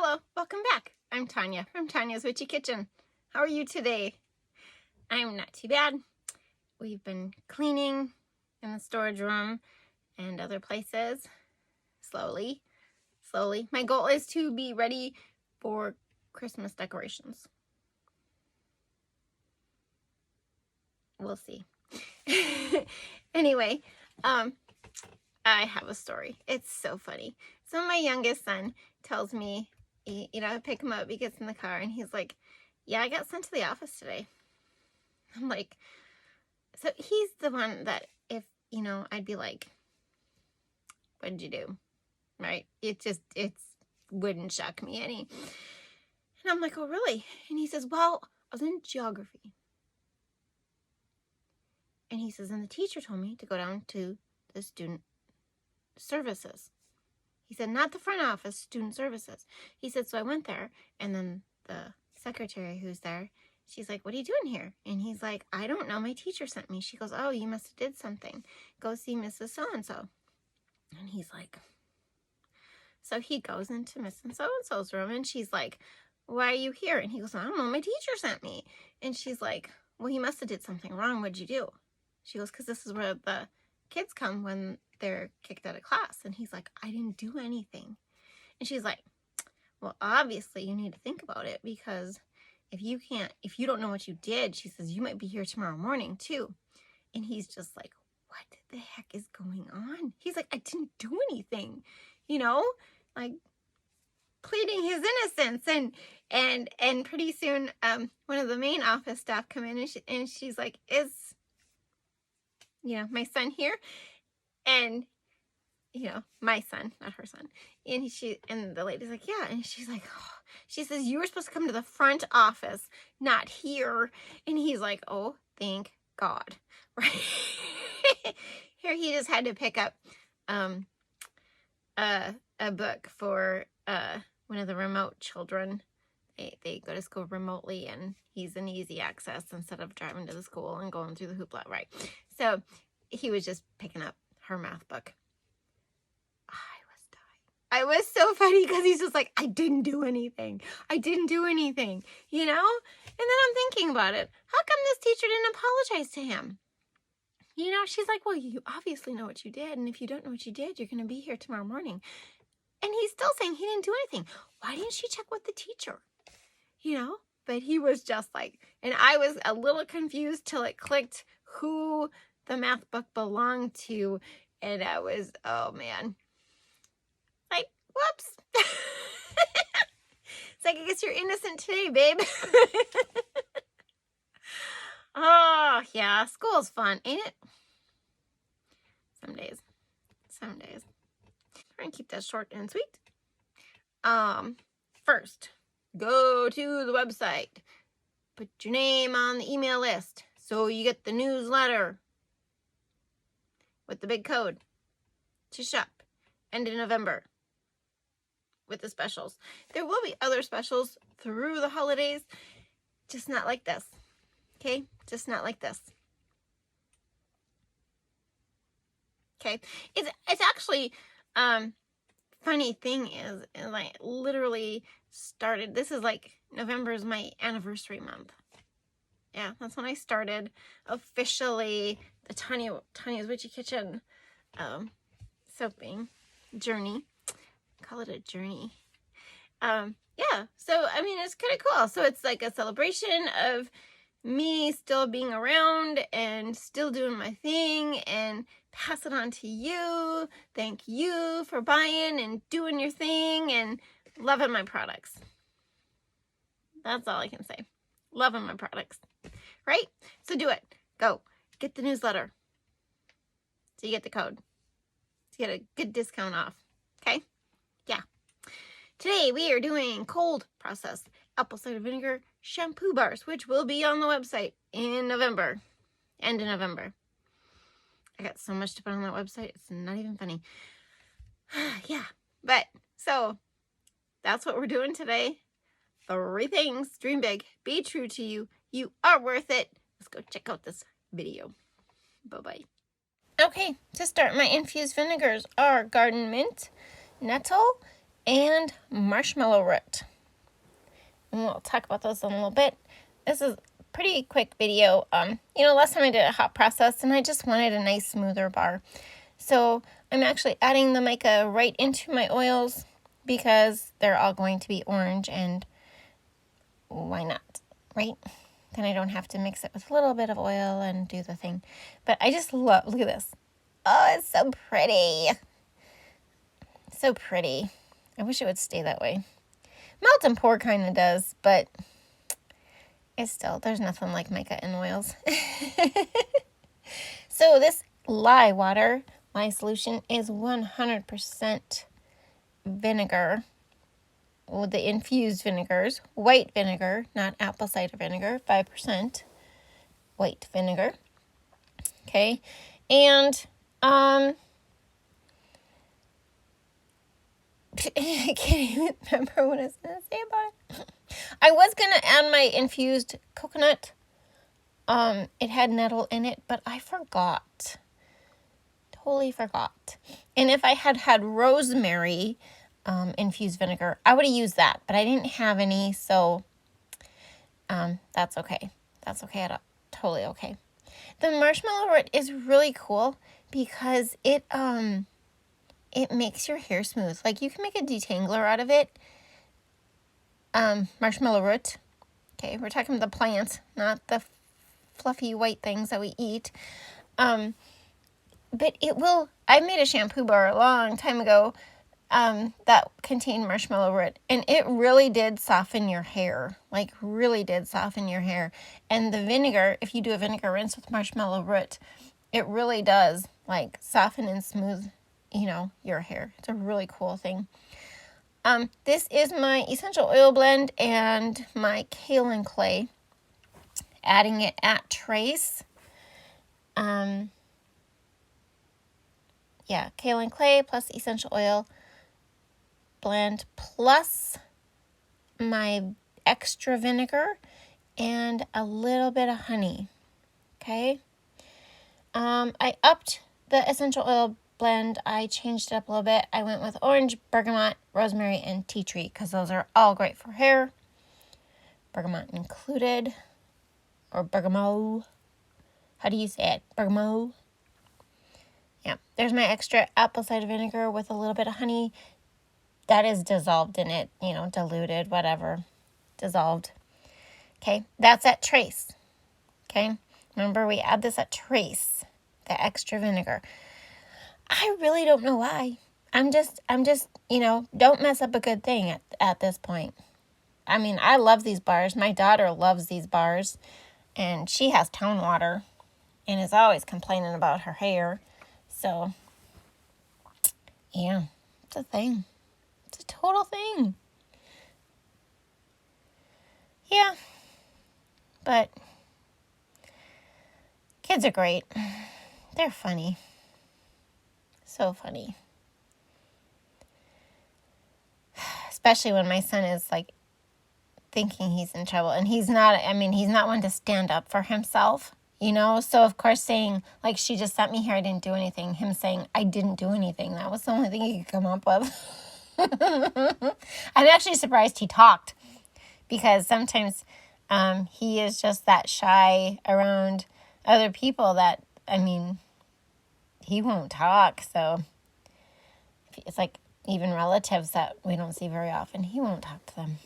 Hello, welcome back. I'm Tonya from Tonya's Witchy Kitchen. How are you today? I'm not too bad. We've been cleaning in the storage room and other places slowly. My goal is to be ready for Christmas decorations. We'll see. Anyway, I have a story. It's so funny. So my youngest son tells me, I pick him up, he gets in the car, and he's like, yeah, I got sent to the office today. I'm like, so he's the one that if, I'd be like, what did you do? Right? It wouldn't shock me any. And I'm like, oh, really? And he says, well, I was in geography. And he says, and the teacher told me to go down to the student services. He said, not the front office, student services. He said, so I went there, and then the secretary who's there, she's like, what are you doing here? And he's like, I don't know, my teacher sent me. She goes, oh, you must have did something. Go see Mrs. So-and-so. And he's like, so he goes into Mrs. So-and-so's room, and she's like, why are you here? And he goes, I don't know, my teacher sent me. And she's like, well, he must have did something wrong. What'd you do? She goes, because this is where the kids come when they're kicked out of class. And he's like, I didn't do anything. And she's like, well, obviously you need to think about it, because if you don't know what you did, she says, you might be here tomorrow morning too. And he's just like, what the heck is going on? He's like, I didn't do anything, like pleading his innocence. And pretty soon, one of the main office staff come in, and she's like, is, my son here? And my son, not her son. And the lady's like, yeah. And she's like, oh. She says, you were supposed to come to the front office, not here. And he's like, oh, thank God. Right? Here he just had to pick up a book for one of the remote children. They go to school remotely, and he's an easy access instead of driving to the school and going through the hoopla, right? So he was just picking up her math book. I was so funny because he's just like, I didn't do anything. And then I'm thinking about it. How come this teacher didn't apologize to him? She's like, well, you obviously know what you did. And if you don't know what you did, you're going to be here tomorrow morning. And he's still saying he didn't do anything. Why didn't she check with the teacher? But he was just like, and I was a little confused till it clicked who the math book belonged to. And I was, oh man. Like, whoops. It's like, I guess you're innocent today, babe. Oh, yeah. School's fun, ain't it? Some days. Try and keep that short and sweet. First, go to the website. Put your name on the email list so you get the newsletter with the big code to shop. End of November with the specials. There will be other specials through the holidays, just not like this. Okay? Just not like this. Okay? It's actually, funny thing is I literally started, this is like, November is my anniversary month. Yeah, that's when I started officially the Tonya's Witchy Kitchen soaping journey. Call it a journey. Yeah, so I mean, it's kind of cool. So it's like a celebration of me still being around and still doing my thing, and pass it on to you. Thank you for buying and doing your thing and loving my products. That's all I can say. Loving my products. Right? So do it. Go. Get the newsletter. So you get the code. To get a good discount off. Okay? Yeah. Today we are doing cold process apple cider vinegar shampoo bars, which will be on the website in November. End of November. I got so much to put on that website. It's not even funny. Yeah. But, so, that's what we're doing today. 3 things. Dream big. Be true to you. You are worth it. Let's go check out this video. Bye-bye. Okay, to start, my infused vinegars are garden mint, nettle, and marshmallow root. And we'll talk about those in a little bit. This is a pretty quick video. Last time I did a hot process and I just wanted a nice smoother bar. So I'm actually adding the mica right into my oils because they're all going to be orange, and why not, right? Then I don't have to mix it with a little bit of oil and do the thing. But I just love, look at this. Oh, it's so pretty. So pretty. I wish it would stay that way. Melt and pour kind of does, but it's still, there's nothing like mica in oils. So this lye water, lye solution, is 100% vinegar. Well, the infused vinegars, white vinegar, not apple cider vinegar, 5% white vinegar. Okay, and I can't even remember what I was going to say about it. I was going to add my infused coconut. It had nettle in it, but I forgot. Totally forgot. And if I had had rosemary infused vinegar, I would have used that, but I didn't have any, so that's okay. That's okay. Totally okay. The marshmallow root is really cool because it makes your hair smooth. Like, you can make a detangler out of it. Marshmallow root. Okay, we're talking about the plants, not the fluffy white things that we eat. But it will, I made a shampoo bar a long time ago that contained marshmallow root, and it really did soften your hair. Like, really did soften your hair. And the vinegar, if you do a vinegar rinse with marshmallow root, it really does, like, soften and smooth, your hair. It's a really cool thing. This is my essential oil blend and my kaolin clay. Adding it at trace. Kaolin clay plus essential oil blend plus my extra vinegar and a little bit of honey. Okay. I upped the essential oil blend. I changed it up a little bit. I went with orange, bergamot, rosemary, and tea tree because those are all great for hair. Bergamot included, or bergamot. How do you say it? Bergamot. Yeah, there's my extra apple cider vinegar with a little bit of honey. That is dissolved in it, diluted, whatever. Dissolved. Okay, that's at trace. Okay, remember we add this at trace, the extra vinegar. I really don't know why. I'm just, don't mess up a good thing at this point. I mean, I love these bars. My daughter loves these bars, and she has tone water and is always complaining about her hair. So, yeah, it's a thing. It's a total thing. Yeah, but kids are great. They're funny. So funny. Especially when my son is, like, thinking he's in trouble. And he's not one to stand up for himself, So, of course, saying, like, she just sent me here, I didn't do anything. Him saying, I didn't do anything. That was the only thing he could come up with. I'm actually surprised he talked. Because sometimes he is just that shy around other people that, he won't talk. So it's like even relatives that we don't see very often, he won't talk to them.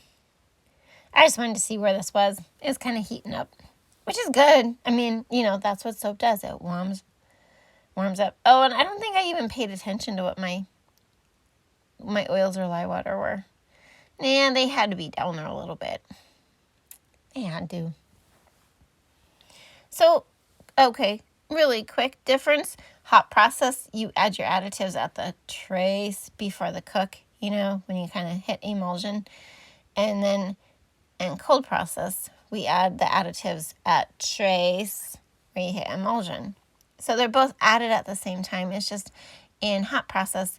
I just wanted to see where this was. It's kind of heating up, which is good. That's what soap does. It warms up. Oh, and I don't think I even paid attention to what my oils or lye water were. And they had to be down there a little bit. They had to. So, okay, really quick difference. Hot process, you add your additives at the trace before the cook, when you kind of hit emulsion. And then in cold process, we add the additives at trace where you hit emulsion. So they're both added at the same time. It's just in hot process,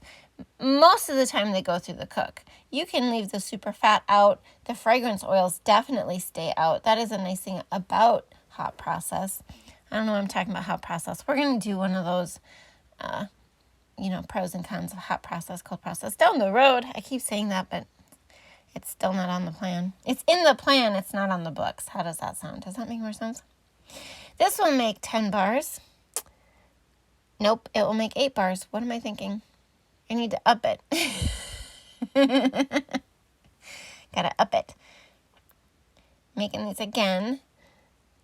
most of the time they go through the cook. You can leave the super fat out. The fragrance oils definitely stay out. That is a nice thing about hot process. I don't know what I'm talking about hot process. We're going to do one of those you know, pros and cons of hot process, cold process down the road. I keep saying that, but it's still not on the plan. It's in the plan. It's not on the books. How does that sound? Does that make more sense? This will make 10 bars. Nope, it will make 8 bars. What am I thinking? I need to up it. Gotta up it. Making these again.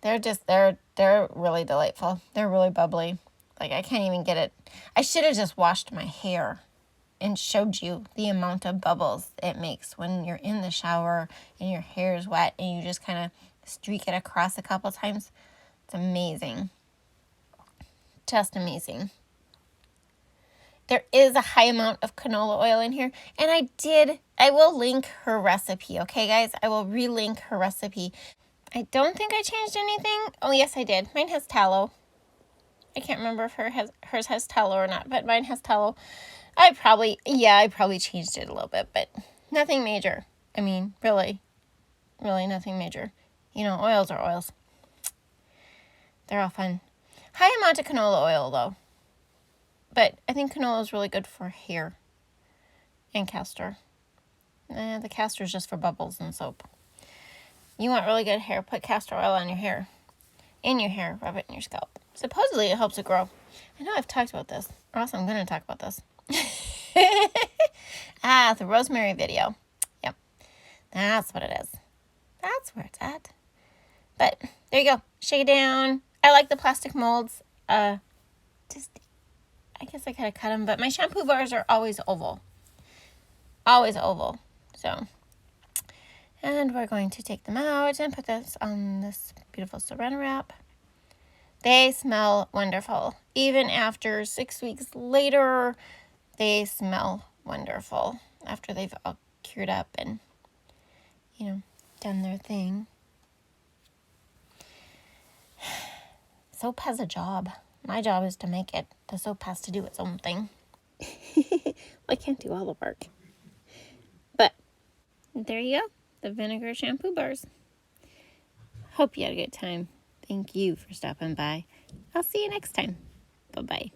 They're really delightful. They're really bubbly. Like, I can't even get it. I should have just washed my hair and showed you the amount of bubbles it makes when you're in the shower and your hair is wet and you just kind of streak it across a couple times. It's amazing. Just amazing. There is a high amount of canola oil in here. And I will link her recipe. Okay, guys? I will relink her recipe. I don't think I changed anything. Oh, yes, I did. Mine has tallow. I can't remember if hers has tallow or not, but mine has tallow. I probably changed it a little bit, but nothing major. I mean, really nothing major. You know, oils are oils. They're all fun. High amount of canola oil, though. But I think canola is really good for hair and castor. The castor is just for bubbles and soap. You want really good hair, put castor oil on your hair. In your hair, rub it in your scalp. Supposedly it helps it grow. I know I've talked about this, or else I'm going to talk about this. The rosemary video. Yep, that's what it is. That's where it's at. But there you go. Shake it down. I like the plastic molds. I guess I could have cut them, but my shampoo bars are always oval. Always oval. So, and we're going to take them out and put this on this beautiful saran wrap. They smell wonderful. Even after 6 weeks later, they smell wonderful. After they've all cured up and, you know, done their thing. Soap has a job. My job is to make it. The soap has to do its own thing. I can't do all the work. But there you go. The vinegar shampoo bars. Hope you had a good time. Thank you for stopping by. I'll see you next time. Bye-bye.